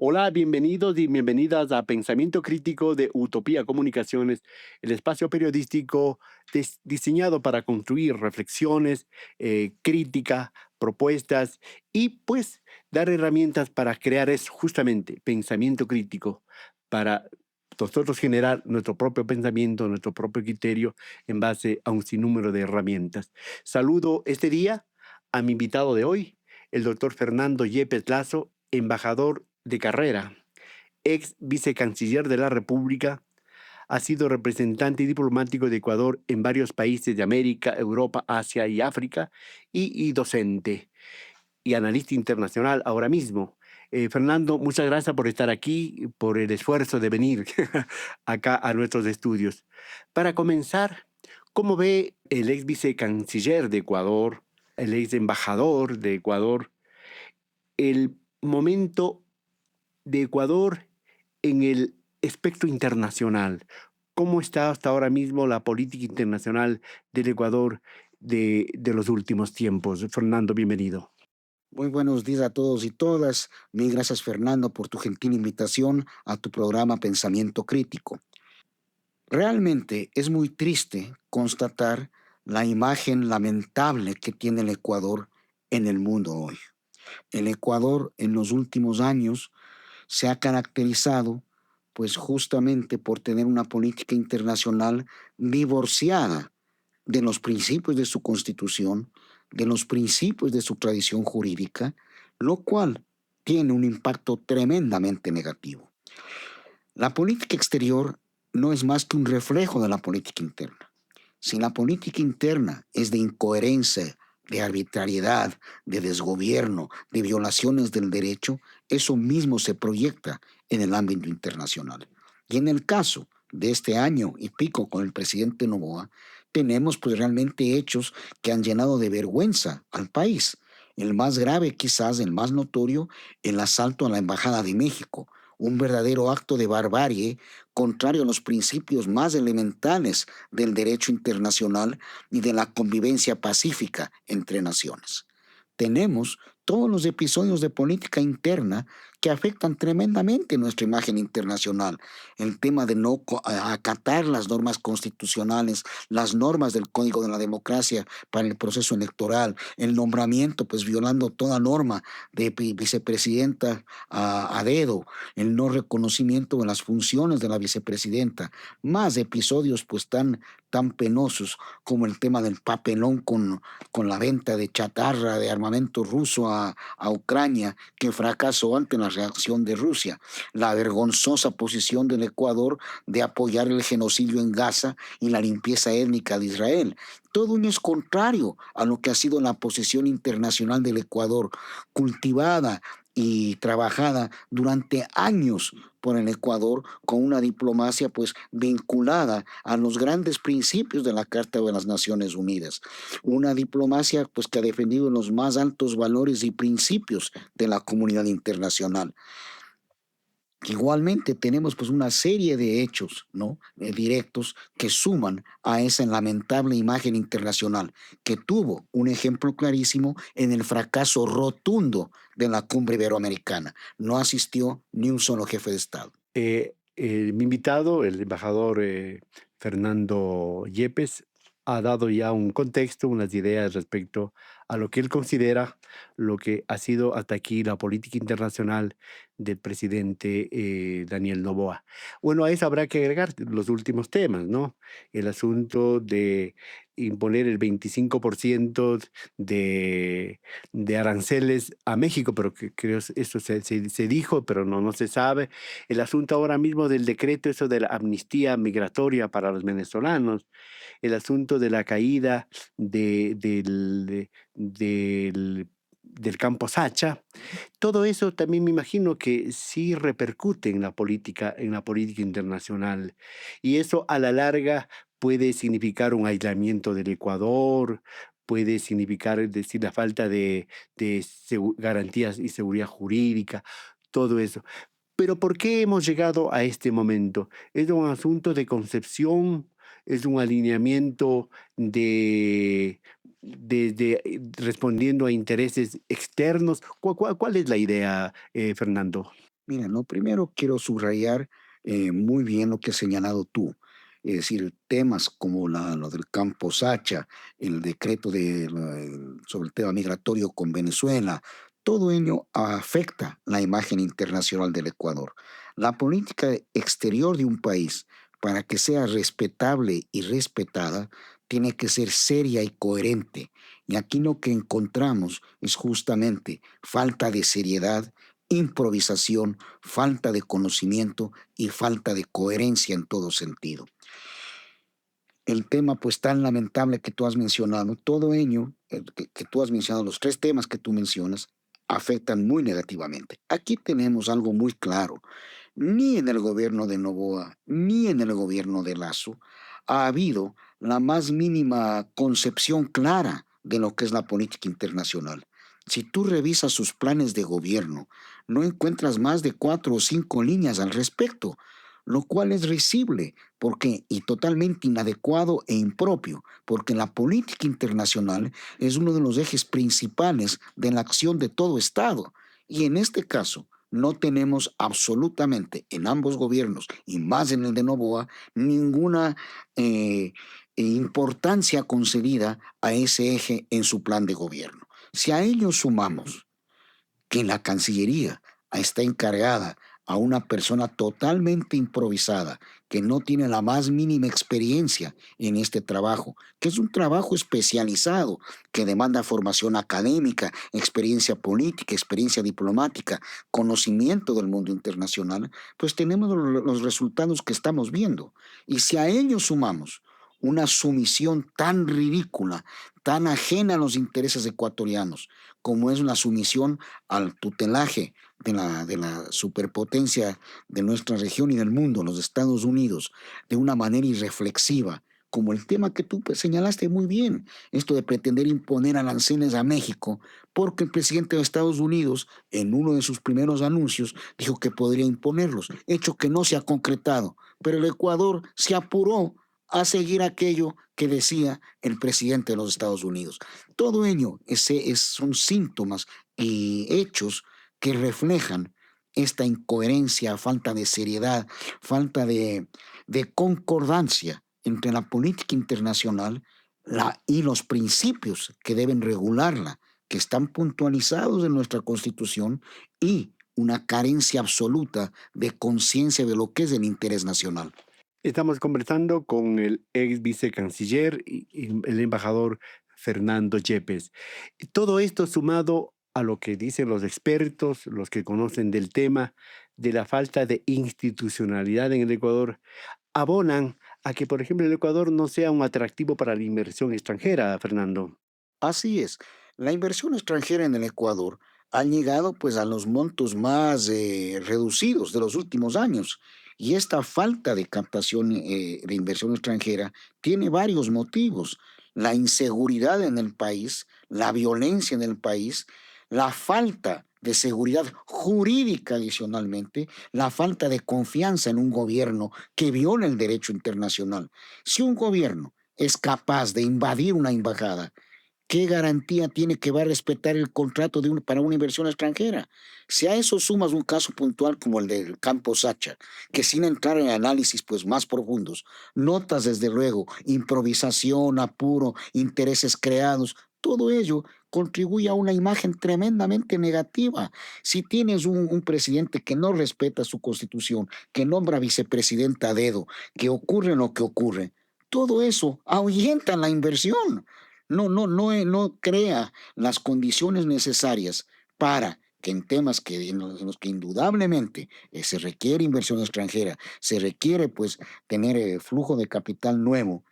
Hola, bienvenidos y bienvenidas a Pensamiento Crítico de Utopía Comunicaciones, el espacio periodístico diseñado para construir reflexiones, crítica, propuestas y pues dar herramientas para crear es justamente pensamiento crítico, para nosotros generar nuestro propio pensamiento, nuestro propio criterio en base a un sinnúmero de herramientas. Saludo este día a mi invitado de hoy, el doctor Fernando Yepes Lazo, embajador de carrera, ex vicecanciller de la República, ha sido representante diplomático de Ecuador en varios países de América, Europa, Asia y África, y docente y analista internacional ahora mismo. Fernando, muchas gracias por estar aquí, por el esfuerzo de venir acá a nuestros estudios. Para comenzar, ¿cómo ve el ex vicecanciller de Ecuador, el ex embajador de Ecuador, el momento de Ecuador en el espectro internacional? ¿Cómo está hasta ahora mismo la política internacional del Ecuador de los últimos tiempos? Fernando, bienvenido. Muy buenos días a todos y todas. Mil gracias, Fernando, por tu gentil invitación a tu programa Pensamiento Crítico. Realmente es muy triste constatar la imagen lamentable que tiene el Ecuador en el mundo hoy. El Ecuador en los últimos años se ha caracterizado pues justamente por tener una política internacional divorciada de los principios de su constitución, de los principios de su tradición jurídica, lo cual tiene un impacto tremendamente negativo. La política exterior no es más que un reflejo de la política interna. Si la política interna es de incoherencia, de arbitrariedad, de desgobierno, de violaciones del derecho, eso mismo se proyecta en el ámbito internacional. Y en el caso de este año y pico con el presidente Noboa, tenemos pues realmente hechos que han llenado de vergüenza al país. El más grave, quizás el más notorio, el asalto a la Embajada de México, un verdadero acto de barbarie contrario a los principios más elementales del derecho internacional y de la convivencia pacífica entre naciones. Tenemos todos los episodios de política interna que afectan tremendamente nuestra imagen internacional. El tema de no acatar las normas constitucionales, las normas del Código de la Democracia para el proceso electoral, el nombramiento, pues violando toda norma de vicepresidenta a dedo, el no reconocimiento de las funciones de la vicepresidenta, más episodios pues tan penosos como el tema del papelón con la venta de chatarra, de armamento ruso a Ucrania, que fracasó ante la reacción de Rusia, la vergonzosa posición del Ecuador de apoyar el genocidio en Gaza y la limpieza étnica de Israel. Todo ello es contrario a lo que ha sido la posición internacional del Ecuador, cultivada y trabajada durante años por el Ecuador con una diplomacia pues vinculada a los grandes principios de la Carta de las Naciones Unidas, una diplomacia pues que ha defendido los más altos valores y principios de la comunidad internacional. Igualmente tenemos pues una serie de hechos, ¿no? Directos que suman a esa lamentable imagen internacional que tuvo un ejemplo clarísimo en el fracaso rotundo de la cumbre iberoamericana. No asistió ni un solo jefe de Estado. Mi invitado, el embajador Fernando Yepes, ha dado ya un contexto, unas ideas respecto a lo que él considera lo que ha sido hasta aquí la política internacional del presidente Daniel Noboa. Bueno, a eso habrá que agregar los últimos temas, ¿no? El asunto de imponer el 25% de, de aranceles a México, pero que creo eso se dijo, pero no se sabe. El asunto ahora mismo del decreto, eso de la amnistía migratoria para los venezolanos, el asunto de la caída del campo Sacha, todo eso también me imagino que sí repercute en la política internacional. Y eso a la larga puede significar un aislamiento del Ecuador, puede significar, es decir, la falta de garantías y seguridad jurídica, todo eso. Pero ¿por qué hemos llegado a este momento? ¿Es un asunto de concepción? ¿Es un alineamiento respondiendo a intereses externos? ¿Cuál es la idea, Fernando? Mira, lo primero quiero subrayar muy bien lo que has señalado tú. Es decir, temas como lo del campo Sacha, el decreto sobre el tema migratorio con Venezuela, todo ello afecta la imagen internacional del Ecuador. La política exterior de un país, para que sea respetable y respetada, tiene que ser seria y coherente. Y aquí lo que encontramos es justamente falta de seriedad, improvisación, falta de conocimiento y falta de coherencia en todo sentido. El tema pues tan lamentable que tú has mencionado, todo ello que tú has mencionado, los tres temas que tú mencionas, afectan muy negativamente. Aquí tenemos algo muy claro. Ni en el gobierno de Novoa, ni en el gobierno de Lazo ha habido la más mínima concepción clara de lo que es la política internacional. Si tú revisas sus planes de gobierno, no encuentras más de 4 o 5 líneas al respecto, lo cual es risible porque, y totalmente inadecuado e impropio, porque la política internacional es uno de los ejes principales de la acción de todo Estado. Y en este caso, no tenemos absolutamente en ambos gobiernos, y más en el de Novoa, ninguna importancia concedida a ese eje en su plan de gobierno. Si a ello sumamos que la Cancillería está encargada a una persona totalmente improvisada, que no tiene la más mínima experiencia en este trabajo, que es un trabajo especializado, que demanda formación académica, experiencia política, experiencia diplomática, conocimiento del mundo internacional, pues tenemos los resultados que estamos viendo. Y si a ello sumamos una sumisión tan ridícula, tan ajena a los intereses ecuatorianos, como es la sumisión al tutelaje de la superpotencia de nuestra región y del mundo, los Estados Unidos, de una manera irreflexiva, como el tema que tú pues, señalaste muy bien, esto de pretender imponer aranceles a México, porque el presidente de Estados Unidos, en uno de sus primeros anuncios, dijo que podría imponerlos, hecho que no se ha concretado, pero el Ecuador se apuró a seguir aquello que decía el presidente de los Estados Unidos. Todo ello son síntomas y hechos que reflejan esta incoherencia, falta de seriedad, falta de concordancia entre la política internacional y los principios que deben regularla, que están puntualizados en nuestra Constitución, y una carencia absoluta de conciencia de lo que es el interés nacional. Estamos conversando con el ex vicecanciller y el embajador Fernando Yepes. Todo esto sumado a lo que dicen los expertos, los que conocen del tema, de la falta de institucionalidad en el Ecuador, abonan a que, por ejemplo, el Ecuador no sea un atractivo para la inversión extranjera, Fernando. Así es. La inversión extranjera en el Ecuador ha llegado pues a los montos más reducidos de los últimos años, y esta falta de captación de inversión extranjera tiene varios motivos: la inseguridad en el país, la violencia en el país, la falta de seguridad jurídica adicionalmente, la falta de confianza en un gobierno que viola el derecho internacional. Si un gobierno es capaz de invadir una embajada, ¿qué garantía tiene que va a respetar el contrato para una inversión extranjera? Si a eso sumas un caso puntual como el del campo Sacha, que sin entrar en análisis pues más profundos, notas desde luego improvisación, apuro, intereses creados, todo ello contribuye a una imagen tremendamente negativa. Si tienes un presidente que no respeta su constitución, que nombra vicepresidenta a dedo, que ocurre lo que ocurre, todo eso ahuyenta la inversión. No crea las condiciones necesarias para que en temas en los que indudablemente se requiere inversión extranjera, se requiere pues tener flujo de capital nuevo,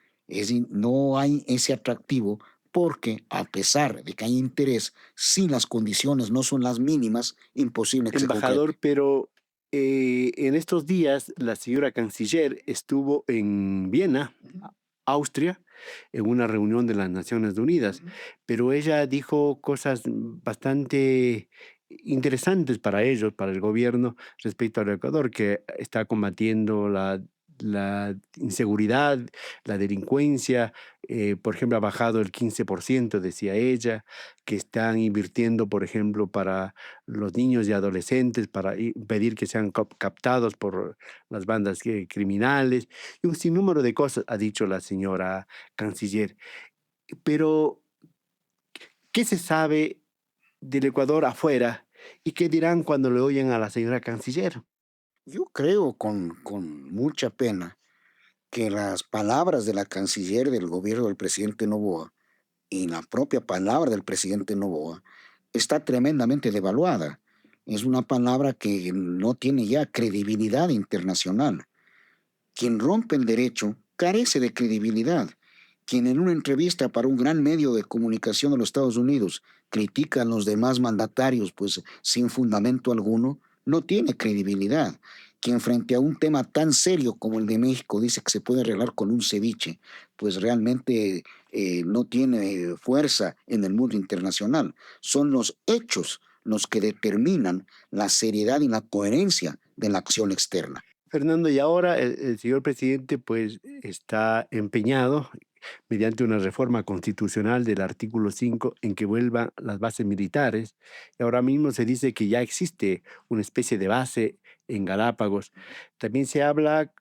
no hay ese atractivo, porque a pesar de que hay interés, si las condiciones no son las mínimas, imposible que se Embajador, concrete. pero en estos días la señora canciller estuvo en Viena, Ujú, Austria, en una reunión de las Naciones Unidas, ujú. pero ella dijo cosas bastante interesantes para ellos, para el gobierno, respecto al Ecuador, que está combatiendo la la inseguridad, la delincuencia, por ejemplo, ha bajado el 15%, decía ella, que están invirtiendo, por ejemplo, para los niños y adolescentes, para impedir que sean captados por las bandas criminales, y un sinnúmero de cosas, ha dicho la señora canciller. Pero, ¿qué se sabe del Ecuador afuera y qué dirán cuando le oyen a la señora canciller? Yo creo con mucha pena que las palabras de la canciller del gobierno del presidente Noboa y la propia palabra del presidente Noboa está tremendamente devaluada. Es una palabra que no tiene ya credibilidad internacional. Quien rompe el derecho carece de credibilidad. Quien en una entrevista para un gran medio de comunicación de los Estados Unidos critica a los demás mandatarios, pues sin fundamento alguno, no tiene credibilidad. Quien frente a un tema tan serio como el de México dice que se puede arreglar con un ceviche, pues realmente no tiene fuerza en el mundo internacional. Son los hechos los que determinan la seriedad y la coherencia de la acción externa. Fernando, y ahora el señor presidente pues está empeñado mediante una reforma constitucional del artículo 5 en que vuelvan las bases militares. Y ahora mismo se dice que ya existe una especie de base en Galápagos. También se habla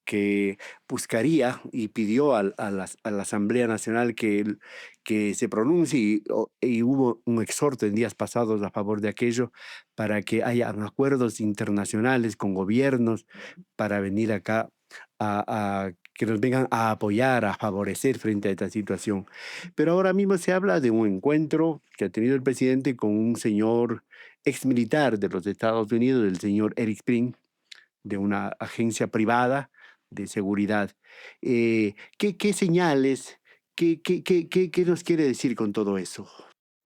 que buscaría y pidió a la Asamblea Nacional que se pronuncie y hubo un exhorto en días pasados a favor de aquello para que haya acuerdos internacionales con gobiernos para venir acá que nos vengan a apoyar, a favorecer frente a esta situación. Pero ahora mismo se habla de un encuentro que ha tenido el presidente con un señor ex militar de los Estados Unidos, el señor Eric Spring, de una agencia privada de seguridad. ¿Qué señales, qué nos quiere decir con todo eso?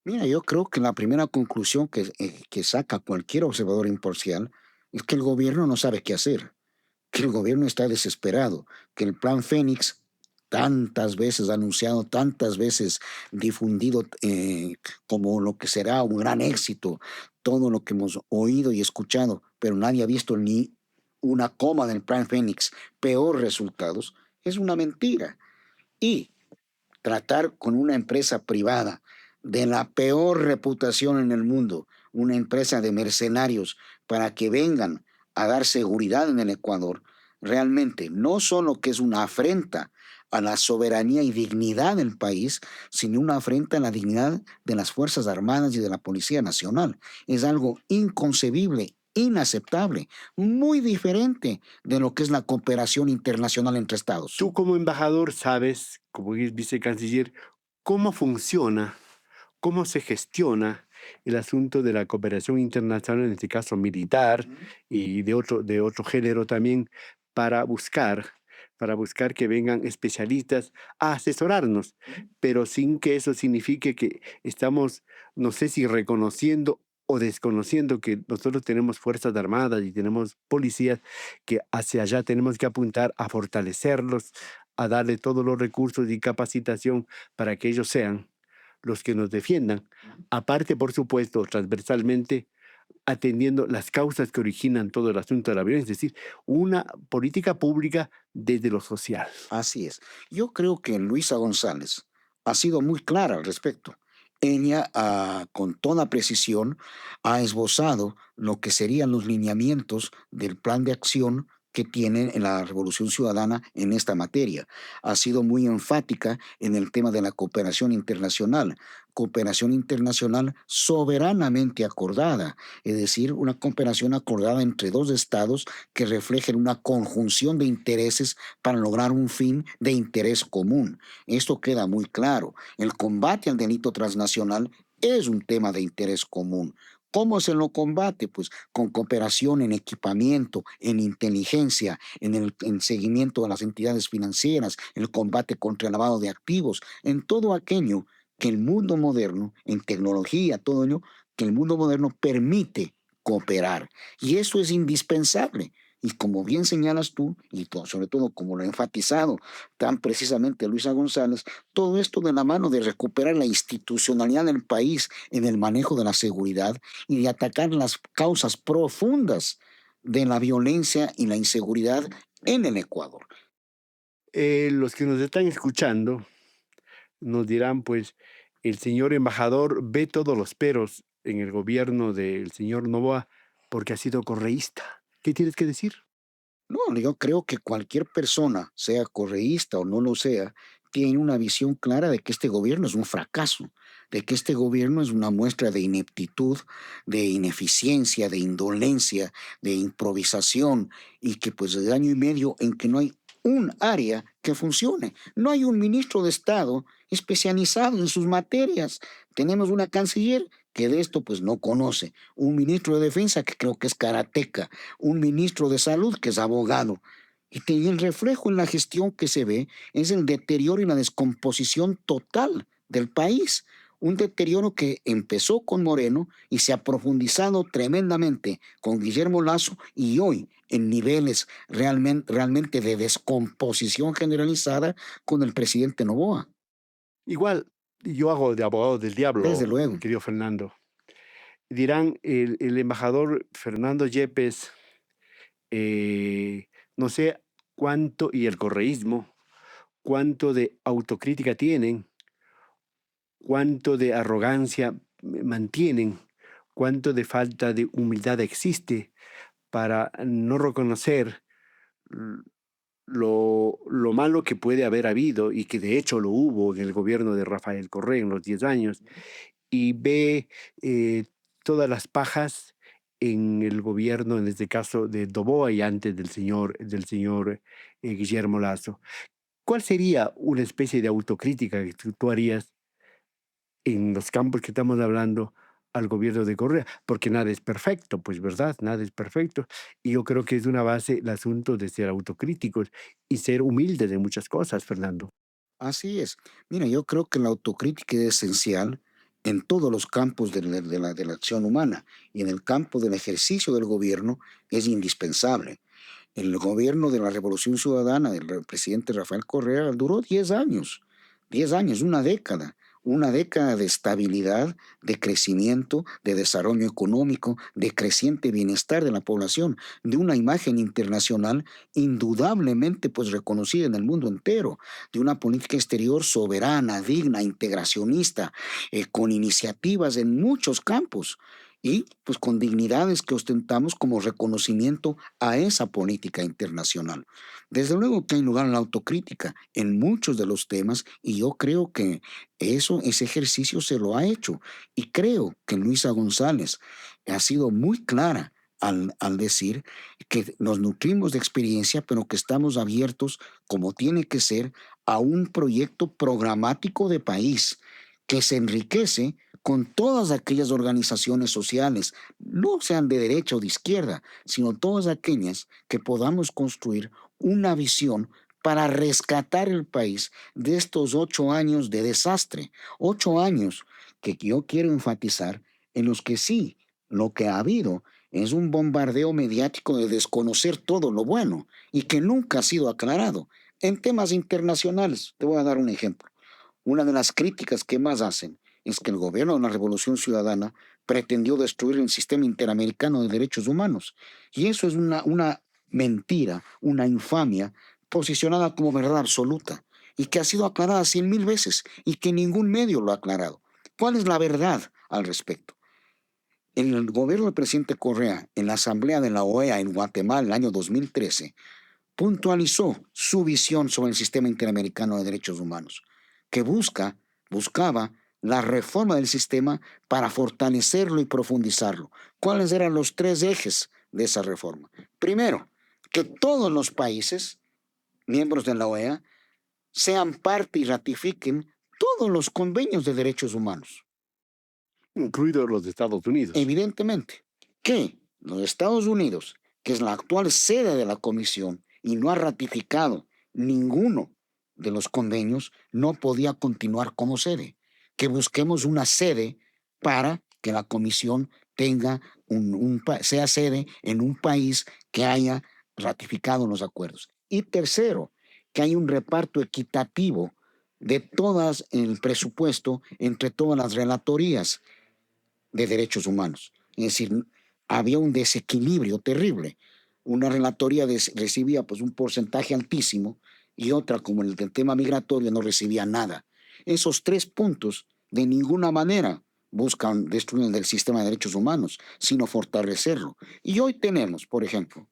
Mira, yo creo que la primera conclusión que saca cualquier observador imparcial es que el gobierno no sabe qué hacer, que el gobierno está desesperado, que el plan Fénix, tantas veces anunciado, tantas veces difundido como lo que será un gran éxito, todo lo que hemos oído y escuchado, pero nadie ha visto ni una coma del plan Fénix, peor resultados, es una mentira. Y tratar con una empresa privada de la peor reputación en el mundo, una empresa de mercenarios, para que vengan a dar seguridad en el Ecuador, realmente no solo que es una afrenta a la soberanía y dignidad del país, sino una afrenta a la dignidad de las Fuerzas Armadas y de la Policía Nacional. Es algo inconcebible, inaceptable, muy diferente de lo que es la cooperación internacional entre estados. Tú como embajador sabes, como vicecanciller, cómo funciona, cómo se gestiona el asunto de la cooperación internacional, en este caso militar y de otro género también, para buscar, para buscar que vengan especialistas a asesorarnos, pero sin que eso signifique que estamos, no sé si reconociendo o desconociendo que nosotros tenemos fuerzas armadas y tenemos policías, que hacia allá tenemos que apuntar a fortalecerlos, a darle todos los recursos y capacitación para que ellos sean los que nos defiendan. Aparte, por supuesto, transversalmente, atendiendo las causas que originan todo el asunto de la violencia, es decir, una política pública desde lo social. Así es. Yo creo que Luisa González ha sido muy clara al respecto. Ella, con toda precisión, ha esbozado lo que serían los lineamientos del plan de acción que tiene en la Revolución Ciudadana en esta materia. Ha sido muy enfática en el tema de la cooperación internacional soberanamente acordada, es decir, una cooperación acordada entre dos estados que reflejen una conjunción de intereses para lograr un fin de interés común. Esto queda muy claro. El combate al delito transnacional es un tema de interés común. ¿Cómo se lo combate? Pues con cooperación en equipamiento, en inteligencia, en seguimiento de las entidades financieras, el combate contra el lavado de activos, en todo aquello que el mundo moderno, en tecnología, todo ello, que el mundo moderno permite cooperar. Y eso es indispensable. Y como bien señalas tú, y sobre todo como lo ha enfatizado tan precisamente Luisa González, todo esto de la mano de recuperar la institucionalidad del país en el manejo de la seguridad y de atacar las causas profundas de la violencia y la inseguridad en el Ecuador. Los que nos están escuchando nos dirán, pues, el señor embajador ve todos los peros en el gobierno del señor Noboa porque ha sido correísta. ¿Qué tienes que decir? No, yo creo que cualquier persona, sea correísta o no lo sea, tiene una visión clara de que este gobierno es un fracaso, de que este gobierno es una muestra de ineptitud, de ineficiencia, de indolencia, de improvisación y que pues de año y medio en que no hay un área que funcione. No hay un ministro de Estado especializado en sus materias. Tenemos una canciller que de esto pues no conoce, un ministro de Defensa que creo que es karateca, un ministro de salud que es abogado. Y el reflejo en la gestión que se ve es el deterioro y la descomposición total del país. Un deterioro que empezó con Moreno y se ha profundizado tremendamente con Guillermo Lazo y hoy en niveles realmente de descomposición generalizada con el presidente Novoa. Igual, yo hago de abogado del Desde diablo, luego. querido Fernando. Dirán, el embajador Fernando Yepes, no sé cuánto, y el correísmo, cuánto de autocrítica tienen, cuánto de arrogancia mantienen, cuánto de falta de humildad existe para no reconocer l- lo malo que puede haber habido y que de hecho lo hubo en el gobierno de Rafael Correa en los 10 años y ve todas las pajas en el gobierno, en este caso de Doboa y antes del señor Guillermo Lazo. ¿Cuál sería una especie de autocrítica que tú harías en los campos que estamos hablando al gobierno de Correa? Porque nada es perfecto, pues verdad, nada es perfecto. Y yo creo que es una base el asunto de ser autocríticos y ser humildes de muchas cosas, Fernando. Así es. Mira, yo creo que la autocrítica es esencial en todos los campos de la acción humana y en el campo del ejercicio del gobierno es indispensable. El gobierno de la Revolución Ciudadana del presidente Rafael Correa duró 10 años, una década de estabilidad, de crecimiento, de desarrollo económico, de creciente bienestar de la población, de una imagen internacional indudablemente pues reconocida en el mundo entero, de una política exterior soberana, digna, integracionista, con iniciativas en muchos campos y pues con dignidades que ostentamos como reconocimiento a esa política internacional. Desde luego que hay lugar a la autocrítica en muchos de los temas y yo creo que ese ejercicio se lo ha hecho y creo que Luisa González ha sido muy clara al decir que nos nutrimos de experiencia, pero que estamos abiertos, como tiene que ser, a un proyecto programático de país que se enriquece con todas aquellas organizaciones sociales, no sean de derecha o de izquierda, sino todas aquellas que podamos construir una visión para rescatar el país de estos 8 años de desastre, 8 años que yo quiero enfatizar en los que sí, lo que ha habido es un bombardeo mediático de desconocer todo lo bueno y que nunca ha sido aclarado. En temas internacionales, te voy a dar un ejemplo. Una de las críticas que más hacen es que el gobierno de la Revolución Ciudadana pretendió destruir el sistema interamericano de derechos humanos. Y eso es una mentira, una infamia posicionada como verdad absoluta y que ha sido aclarada 100.000 veces y que ningún medio lo ha aclarado. ¿Cuál es la verdad al respecto? El gobierno del presidente Correa en la Asamblea de la OEA en Guatemala en el año 2013 puntualizó su visión sobre el sistema interamericano de derechos humanos, que buscaba la reforma del sistema para fortalecerlo y profundizarlo. ¿Cuáles eran los tres ejes de esa reforma? Primero, que todos los países miembros de la OEA sean parte y ratifiquen todos los convenios de derechos humanos. Incluidos los de Estados Unidos. Evidentemente que los Estados Unidos, que es la actual sede de la Comisión y no ha ratificado ninguno de los convenios, no podía continuar como sede. Que busquemos una sede para que la Comisión tenga sea sede en un país que haya ratificado los acuerdos. Y tercero, que haya un reparto equitativo de todas el presupuesto entre todas las relatorías de derechos humanos. Es decir, había un desequilibrio terrible. Una relatoría recibía pues un porcentaje altísimo y otra, como el del tema migratorio, no recibía nada. Esos tres puntos de ninguna manera buscan destruir el sistema de derechos humanos, sino fortalecerlo. Y hoy tenemos, por ejemplo,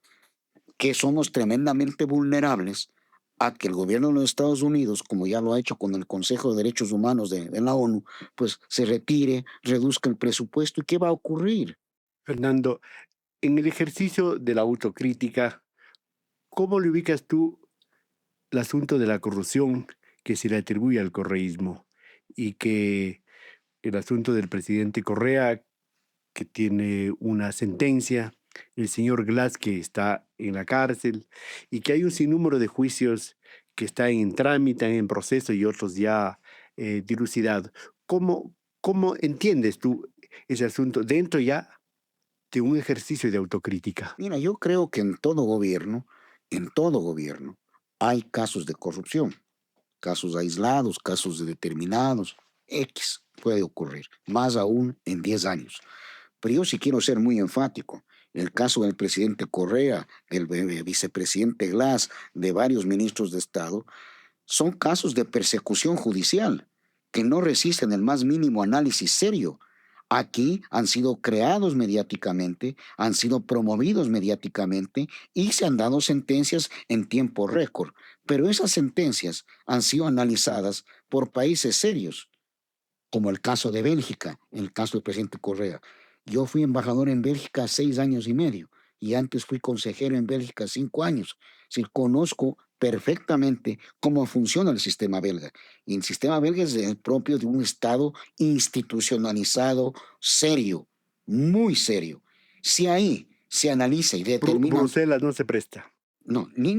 que somos tremendamente vulnerables a que el gobierno de los Estados Unidos, como ya lo ha hecho con el Consejo de Derechos Humanos de la ONU, pues se retire, reduzca el presupuesto. ¿Y qué va a ocurrir? Fernando, en el ejercicio de la autocrítica, ¿cómo le ubicas tú el asunto de la corrupción que se le atribuye al correísmo y que el asunto del presidente Correa, que tiene una sentencia, el señor Glass, que está en la cárcel, y que hay un sinnúmero de juicios que están en trámite, en proceso y otros ya dilucidados? ¿Cómo entiendes tú ese asunto dentro ya de un ejercicio de autocrítica? Mira, yo creo que en todo gobierno, hay casos de corrupción, casos aislados, casos determinados, X puede ocurrir, más aún en 10 años. Pero yo sí quiero ser muy enfático. El caso del presidente Correa, del vicepresidente Glass, de varios ministros de Estado, son casos de persecución judicial que no resisten el más mínimo análisis serio. Aquí han sido creados mediáticamente, han sido promovidos mediáticamente y se han dado sentencias en tiempo récord. Pero esas sentencias han sido analizadas por países serios, como el caso de Bélgica, el caso del presidente Correa. Yo fui embajador en Bélgica 6 años y medio y antes fui consejero en Bélgica 5 años. Sí, conozco perfectamente cómo funciona el sistema belga. Y el sistema belga es el propio de un Estado institucionalizado, serio, muy serio. Si ahí se analiza y determina. Bruselas no se presta. No, ni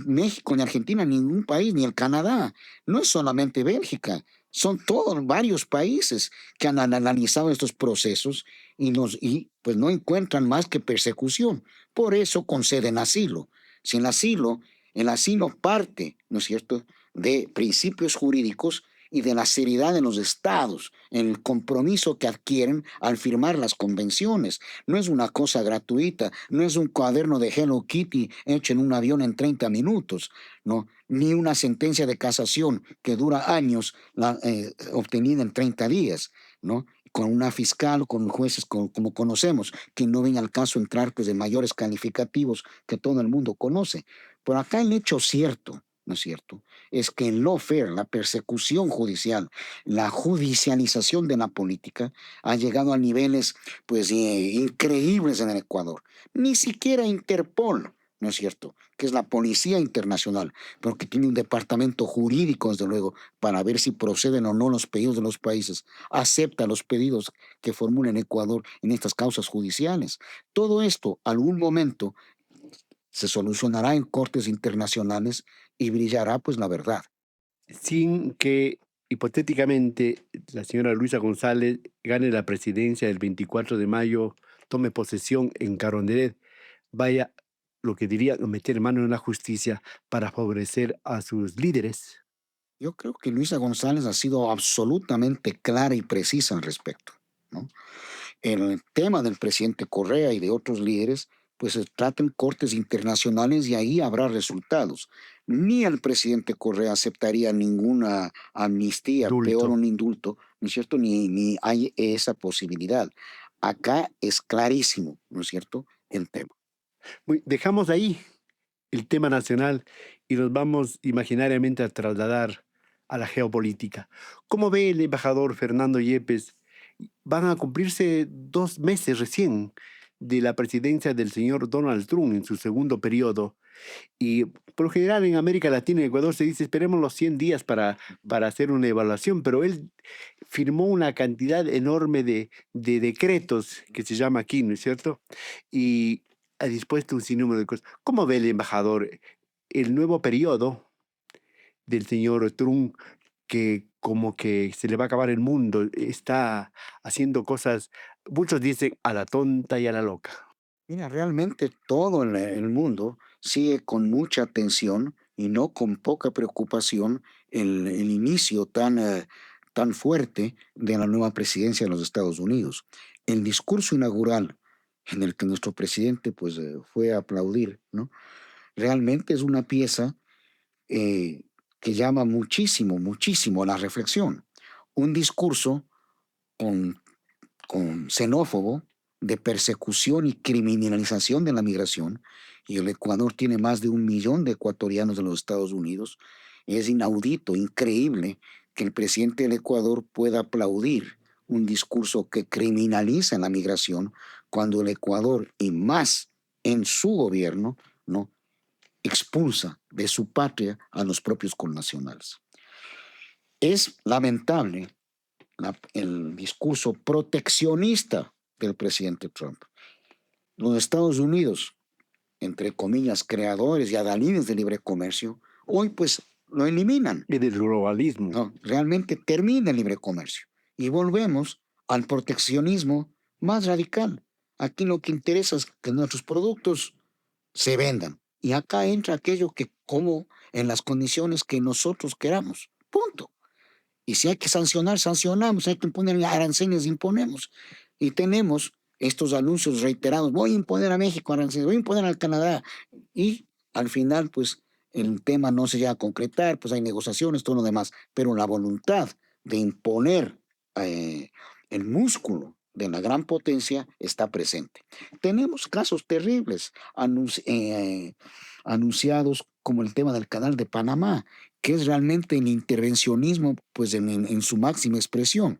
México, ni Argentina, ningún país, ni el Canadá. No es solamente Bélgica, son todos varios países que han analizado estos procesos y pues no encuentran más que persecución. Por eso conceden asilo. Sin asilo, el asilo parte, ¿no es cierto?, de principios jurídicos y de la seriedad de los estados, en el compromiso que adquieren al firmar las convenciones. No es una cosa gratuita, no es un cuaderno de Hello Kitty hecho en un avión en 30 minutos, ¿no? Ni una sentencia de casación que dura años, obtenida en 30 días, ¿no? Con una fiscal, con jueces como conocemos, que no ven al caso entrar pues, de mayores calificativos que todo el mundo conoce. Por acá el hecho cierto, ¿no es cierto? Es que el lawfare, la persecución judicial, la judicialización de la política, ha llegado a niveles pues increíbles en el Ecuador. Ni siquiera Interpol, ¿no es cierto? Que es la policía internacional, pero que tiene un departamento jurídico, desde luego, para ver si proceden o no los pedidos de los países, acepta los pedidos que formula en Ecuador en estas causas judiciales. Todo esto, algún momento, se solucionará en cortes internacionales y brillará pues la verdad. Sin que hipotéticamente la señora Luisa González gane la presidencia el 24 de mayo, tome posesión en Carondelet, vaya, lo que diría, meter mano en la justicia para favorecer a sus líderes. Yo creo que Luisa González ha sido absolutamente clara y precisa al respecto, ¿no? El tema del presidente Correa y de otros líderes, pues se trata en cortes internacionales y ahí habrá resultados. Ni el presidente Correa aceptaría ninguna amnistía, peor Dulto. un indulto, ¿no es cierto? Ni hay esa posibilidad. Acá es clarísimo, ¿no es cierto?, el tema. Dejamos ahí el tema nacional y nos vamos imaginariamente a trasladar a la geopolítica. ¿Cómo ve el embajador Fernando Yepes? Van a cumplirse 2 meses recién de la presidencia del señor Donald Trump en su segundo periodo. Y por lo general en América Latina, en Ecuador, se dice, esperemos los 100 días para hacer una evaluación, pero él firmó una cantidad enorme de decretos, que se llama aquí, ¿no es cierto? Y ha dispuesto un sinnúmero de cosas. ¿Cómo ve el embajador el nuevo periodo del señor Trump, que como que se le va a acabar el mundo, está haciendo cosas, muchos dicen, a la tonta y a la loca? Mira, realmente todo el mundo sigue con mucha atención y no con poca preocupación el inicio tan fuerte de la nueva presidencia de los Estados Unidos. El discurso inaugural en el que nuestro presidente pues fue a aplaudir, ¿no? Realmente es una pieza eh, que llama muchísimo, muchísimo a la reflexión. Un discurso con, con xenófobo de persecución y criminalización de la migración, y el Ecuador tiene más de 1 millón de ecuatorianos en los Estados Unidos. Es inaudito, increíble que el presidente del Ecuador pueda aplaudir un discurso que criminaliza la migración cuando el Ecuador, y más en su gobierno, ¿no?, expulsa de su patria a los propios connacionales. Es lamentable el discurso proteccionista del presidente Trump. Los Estados Unidos, entre comillas, creadores y adalides de libre comercio, hoy pues lo eliminan, Y del globalismo. ¿no? Realmente termina el libre comercio y volvemos al proteccionismo más radical. Aquí lo que interesa es que nuestros productos se vendan. Y acá entra aquello que como en las condiciones que nosotros queramos. Punto. Y si hay que sancionar, sancionamos. Hay que imponer aranceles, imponemos. Y tenemos estos anuncios reiterados. Voy a imponer a México aranceles, voy a imponer al Canadá. Y al final, pues, el tema no se llega a concretar, pues hay negociaciones, todo lo demás. Pero la voluntad de imponer eh, el músculo de la gran potencia está presente. Tenemos casos terribles anunciados como el tema del canal de Panamá, que es realmente el intervencionismo pues en su máxima expresión.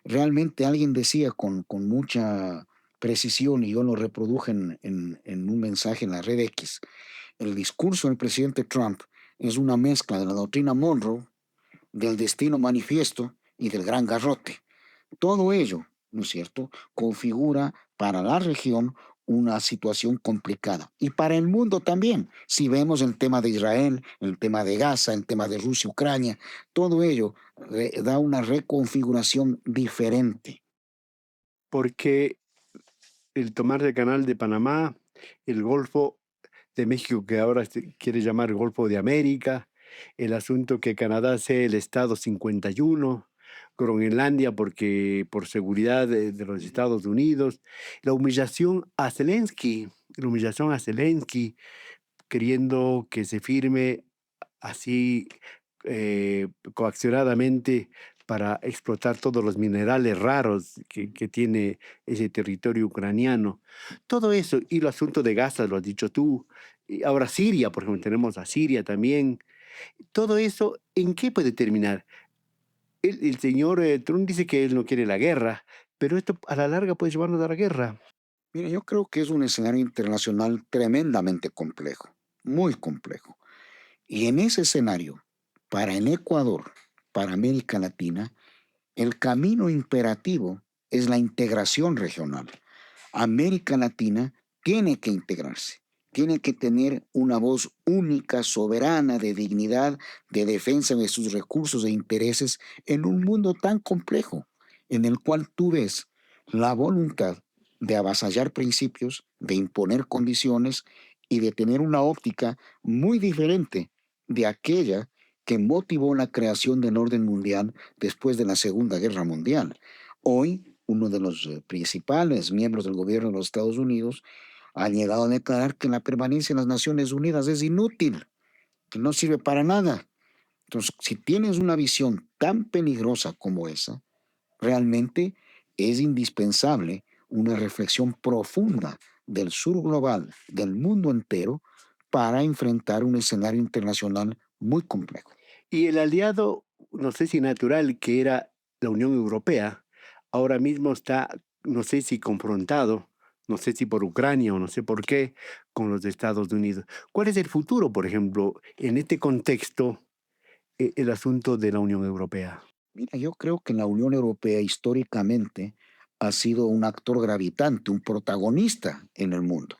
Realmente alguien decía con mucha precisión, y yo lo reproduje en un mensaje en la red X, el discurso del presidente Trump es una mezcla de la doctrina Monroe, del destino manifiesto y del gran garrote. Todo ello, ¿no es cierto?, configura para la región una situación complicada. Y para el mundo también, si vemos el tema de Israel, el tema de Gaza, el tema de Rusia, Ucrania, todo ello da una reconfiguración diferente. Porque el tomar el canal de Panamá, el Golfo de México, que ahora se quiere llamar Golfo de América, el asunto que Canadá sea el Estado 51, Groenlandia porque por seguridad de los Estados Unidos, la humillación a Zelensky, queriendo que se firme así coaccionadamente para explotar todos los minerales raros que tiene ese territorio ucraniano. Todo eso, y el asunto de Gaza, lo has dicho tú, y ahora Siria, por ejemplo, tenemos a Siria también. Todo eso, ¿en qué puede terminar? El señor Trump dice que él no quiere la guerra, pero esto a la larga puede llevarnos a la guerra. Mira, yo creo que es un escenario internacional tremendamente complejo, muy complejo. Y en ese escenario, para el Ecuador, para América Latina, el camino imperativo es la integración regional. América Latina tiene que integrarse, tiene que tener una voz única, soberana, de dignidad, de defensa de sus recursos e intereses en un mundo tan complejo en el cual tú ves la voluntad de avasallar principios, de imponer condiciones y de tener una óptica muy diferente de aquella que motivó la creación del orden mundial después de la Segunda Guerra Mundial. Hoy, uno de los principales miembros del gobierno de los Estados Unidos ha llegado a declarar que la permanencia en las Naciones Unidas es inútil, que no sirve para nada. Entonces, si tienes una visión tan peligrosa como esa, realmente es indispensable una reflexión profunda del sur global, del mundo entero, para enfrentar un escenario internacional muy complejo. Y el aliado, no sé si natural, que era la Unión Europea, ahora mismo está, no sé si confrontado, no sé si por Ucrania o no sé por qué, con los Estados Unidos. ¿Cuál es el futuro, por ejemplo, en este contexto, el asunto de la Unión Europea? Mira, yo creo que la Unión Europea históricamente ha sido un actor gravitante, un protagonista en el mundo,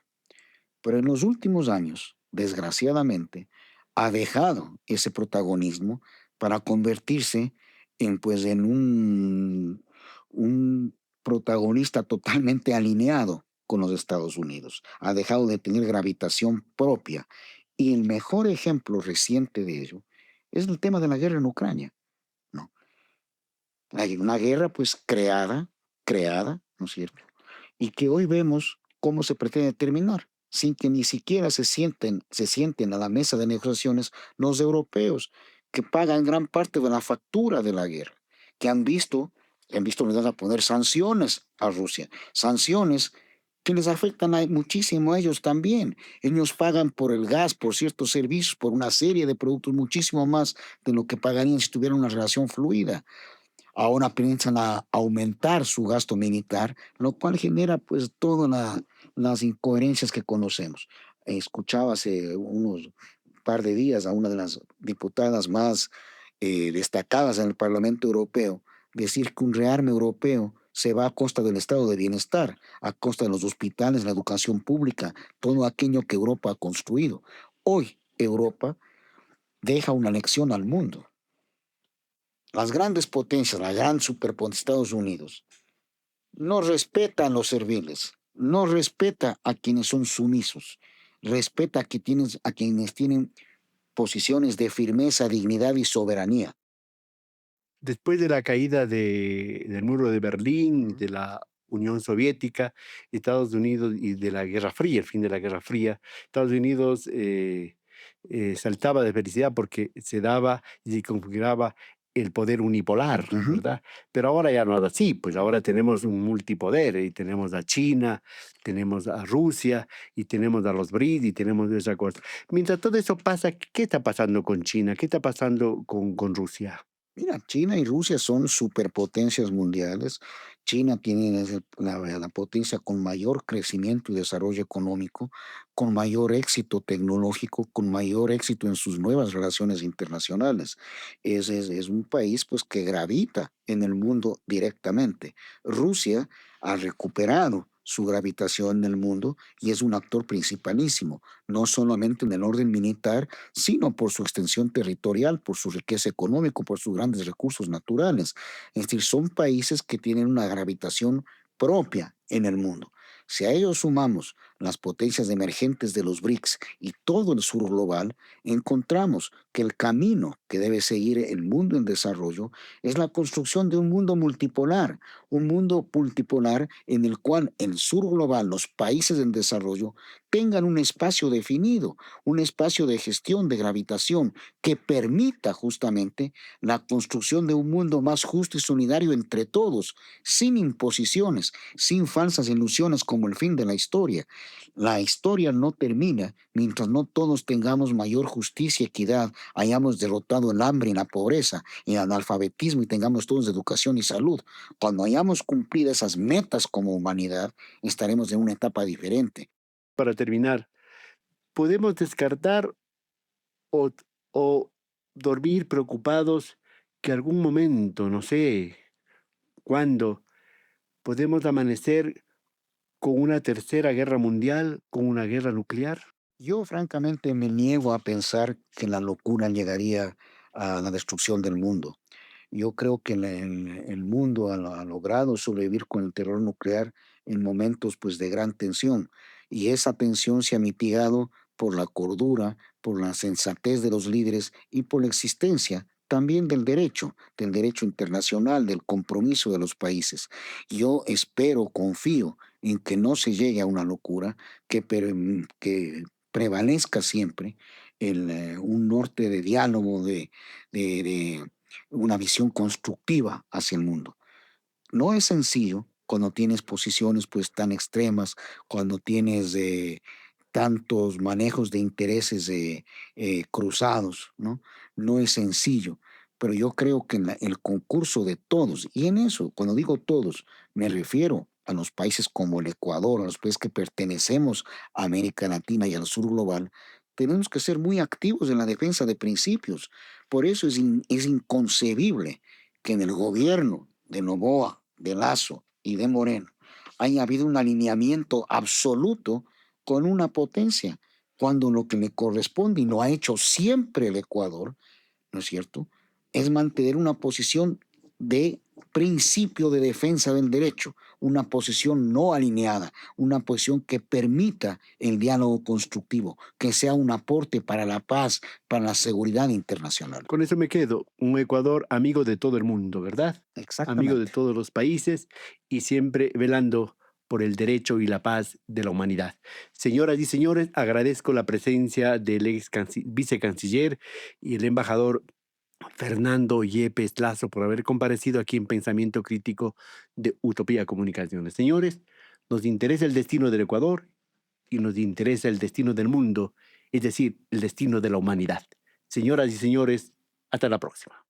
pero en los últimos años, desgraciadamente, ha dejado ese protagonismo para convertirse en un protagonista totalmente alineado con los Estados Unidos. Ha dejado de tener gravitación propia. Y el mejor ejemplo reciente de ello es el tema de la guerra en Ucrania, ¿no? Hay una guerra pues creada, ¿no es cierto? Y que hoy vemos ¿cómo se pretende terminar? Sin que ni siquiera se sienten a la mesa de negociaciones los europeos, que pagan gran parte de la factura de la guerra, que han visto obligados a poner sanciones a Rusia, sanciones que les afectan muchísimo a ellos también. Ellos pagan por el gas, por ciertos servicios, por una serie de productos, muchísimo más de lo que pagarían si tuvieran una relación fluida. Ahora piensan a aumentar su gasto militar, lo cual genera pues todas las incoherencias que conocemos. Escuchaba hace unos par de días a una de las diputadas más destacadas en el Parlamento Europeo decir que un rearme europeo se va a costa del estado de bienestar, a costa de los hospitales, la educación pública, todo aquello que Europa ha construido. Hoy Europa deja una lección al mundo. Las grandes potencias, la gran superpotencia Estados Unidos, no respeta a los serviles, no respeta a quienes son sumisos, respeta a quienes tienen posiciones de firmeza, dignidad y soberanía. Después de la caída del muro de Berlín, Ujú, de la Unión Soviética, Estados Unidos y de la Guerra Fría, el fin de la Guerra Fría, Estados Unidos saltaba de felicidad porque se daba y se configuraba el poder unipolar, ujú. ¿verdad? Pero ahora ya no es así, pues ahora tenemos un multipoder y tenemos a China, tenemos a Rusia y tenemos a los BRICS y tenemos esa cosa. Mientras todo eso pasa, ¿qué está pasando con China? ¿Qué está pasando con Rusia? Mira, China y Rusia son superpotencias mundiales. China tiene la potencia con mayor crecimiento y desarrollo económico, con mayor éxito tecnológico, con mayor éxito en sus nuevas relaciones internacionales. Es un país pues que gravita en el mundo directamente. Rusia ha recuperado su gravitación en el mundo y es un actor principalísimo, no solamente en el orden militar, sino por su extensión territorial, por su riqueza económica, por sus grandes recursos naturales. Es decir, son países que tienen una gravitación propia en el mundo. Si a ellos sumamos las potencias emergentes de los BRICS y todo el sur global, encontramos que el camino que debe seguir el mundo en desarrollo es la construcción de un mundo multipolar en el cual el sur global, los países en desarrollo, tengan un espacio definido, un espacio de gestión, de gravitación, que permita justamente la construcción de un mundo más justo y solidario entre todos, sin imposiciones, sin falsas ilusiones como el fin de la historia. La historia no termina mientras no todos tengamos mayor justicia y equidad, hayamos derrotado el hambre y la pobreza y el analfabetismo y tengamos todos educación y salud. Cuando hayamos cumplido esas metas como humanidad, estaremos en una etapa diferente. Para terminar, ¿podemos descartar o, o dormir preocupados que algún momento, no sé cuándo, podemos amanecer con una tercera guerra mundial, con una guerra nuclear? Yo francamente me niego a pensar que la locura llegaría a la destrucción del mundo. Yo creo que el mundo ha logrado sobrevivir con el terror nuclear en momentos pues de gran tensión y esa tensión se ha mitigado por la cordura, por la sensatez de los líderes y por la existencia también del derecho internacional, del compromiso de los países. Yo espero, confío en que no se llegue a una locura, que prevalezca siempre un norte de diálogo, de una visión constructiva hacia el mundo. No es sencillo cuando tienes posiciones pues tan extremas, cuando tienes tantos manejos de intereses cruzados, ¿no? No es sencillo, pero yo creo que en el concurso de todos, y en eso, cuando digo todos, me refiero a los países como el Ecuador, a los países que pertenecemos a América Latina y al sur global, tenemos que ser muy activos en la defensa de principios. Por eso es inconcebible que en el gobierno de Noboa, de Lazo y de Moreno haya habido un alineamiento absoluto con una potencia, cuando lo que le corresponde, y lo ha hecho siempre el Ecuador, ¿no es cierto?, es mantener una posición de principio de defensa del derecho, una posición no alineada, una posición que permita el diálogo constructivo, que sea un aporte para la paz, para la seguridad internacional. Con eso me quedo, un Ecuador amigo de todo el mundo, ¿verdad? Amigo de Exactamente. todos los países y siempre velando por el derecho y la paz de la humanidad. Señoras y señores, agradezco la presencia del vicecanciller y el embajador Fernando Yepes Lazo por haber comparecido aquí en Pensamiento Crítico de Utopía Comunicaciones. Señores, nos interesa el destino del Ecuador y nos interesa el destino del mundo, es decir, el destino de la humanidad. Señoras y señores, hasta la próxima.